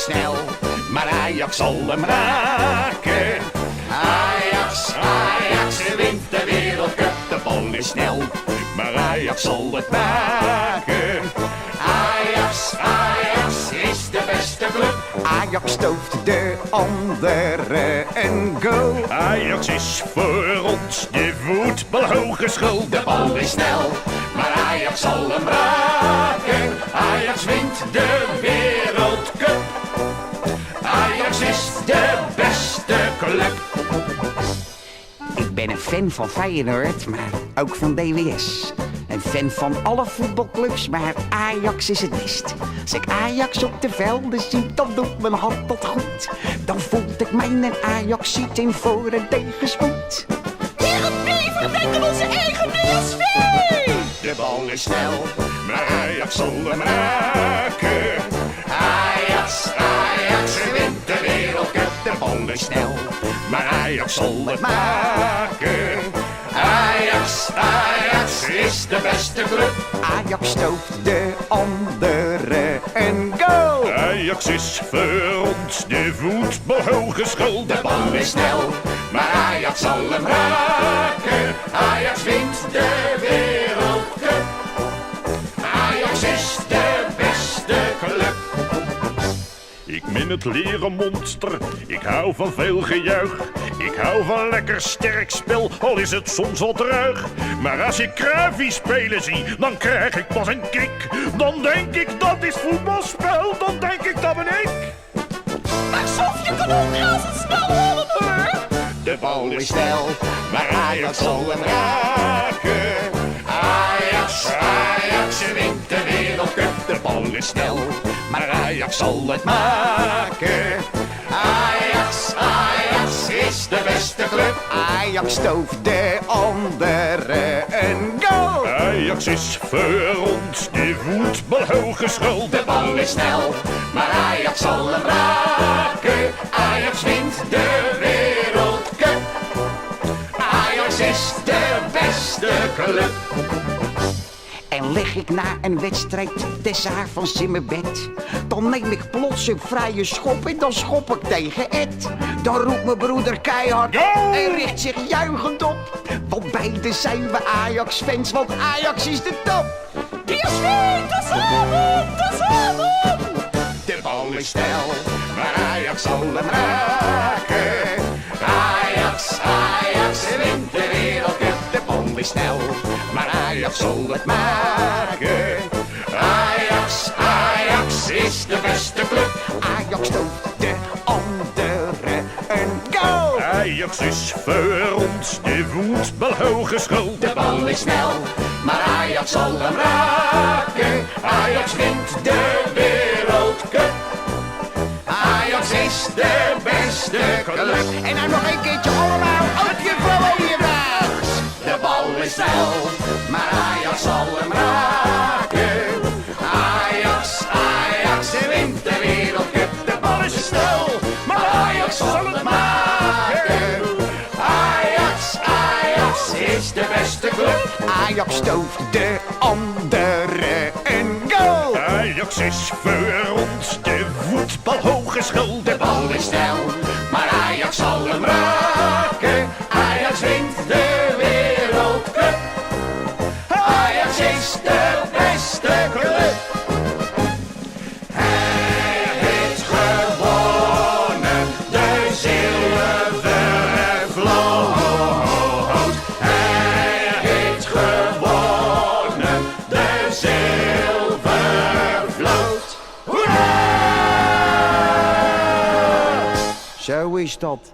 is snel, maar Ajax zal hem raken. Ajax, Ajax wint de Wereldcup. De bal is snel, maar Ajax zal het maken. Ajax, Ajax is de beste club. Ajax stooft de andere een goal. Ajax is voor ons de voetbalhogeschool. De bal is snel, maar Ajax zal hem raken. Ajax wint de Wereldcup. Ajax is de beste club. Ik ben een fan van Feyenoord, maar ook van DWS. Een fan van alle voetbalclubs, maar Ajax is het best. Als ik Ajax op de velden zie, dan doet mijn hart dat goed. Dan voelt ik mij een Ajax-ziet in voor een tegenspoed. Herenbever denken onze eigen PSV! De bal is snel, maar Ajax zal hem raken. Ajax, Ajax wint de Wereldcup. De bal is snel, maar Ajax zal het maken. Ajax, Ajax is de beste club. Ajax stooft de andere een goal. Ajax is voor ons de voetbalhogeschool. De bal is snel, maar Ajax zal hem raken. Ajax wint de Wereldcup. Ajax is de beste club. Ik min het leren monster, ik hou van veel gejuich. Ik hou van lekker sterk spel, al is het soms wat ruig. Maar als ik Cruyffie spelen zie, dan krijg ik pas een kick. Dan denk ik, dat is voetbalspel, dan denk ik, dat ben ik. Maar Sof, je kan ook razendsnel worden, hoor. De bal is snel, maar Ajax zal hem raken. Ajax, Ajax wint de Wereldcup. De bal is snel, maar Ajax zal het maken. Ajax, Ajax is de beste club. Ajax stooft de andere een goal. Ajax is voor ons de voetbalhogeschool. De bal is snel, maar Ajax zal hem raken. Ajax wint de Wereldcup. Ajax is de beste club. En lig ik na een wedstrijd s'avonds in mijn bed, dan neem ik plots een vrije schop en dan schop ik tegen Ed. Dan roept mijn broeder keihard en richt zich juichend op. Want beide zijn we Ajax-fans, want Ajax is de top. PSV, tezamen, tezamen! De bal is snel, maar Ajax zal hem raken. Ajax, Ajax wint de Wereldcup. De bal is snel, maar Ajax zal het maken. Ajax, Ajax is de beste club. Ajax stooft de andere een goal. Ajax is voor ons de voetbalhogeschool. De bal is snel, maar Ajax zal hem raken. Ajax wint de Wereldcup. Ajax is de beste club. En nou nog een keertje allemaal op je vrouwenjebraad. De bal is snel, maar Ajax zal hem raken. Ajax, Ajax wint de Wereldcup. De bal is snel, maar Ajax zal het maken. Ajax, Ajax is de beste club. Ajax stooft de andere een goal. Ajax is voor ons de voetbalhogeschool. De bal is snel, maar Ajax zal hem raken. Ajax wint de Wereldcup. Ajax is de beste club. Hij heeft gewonnen de zilveren vloot. Hij heeft gewonnen de zilveren vloot. Hoera! Zo is dat.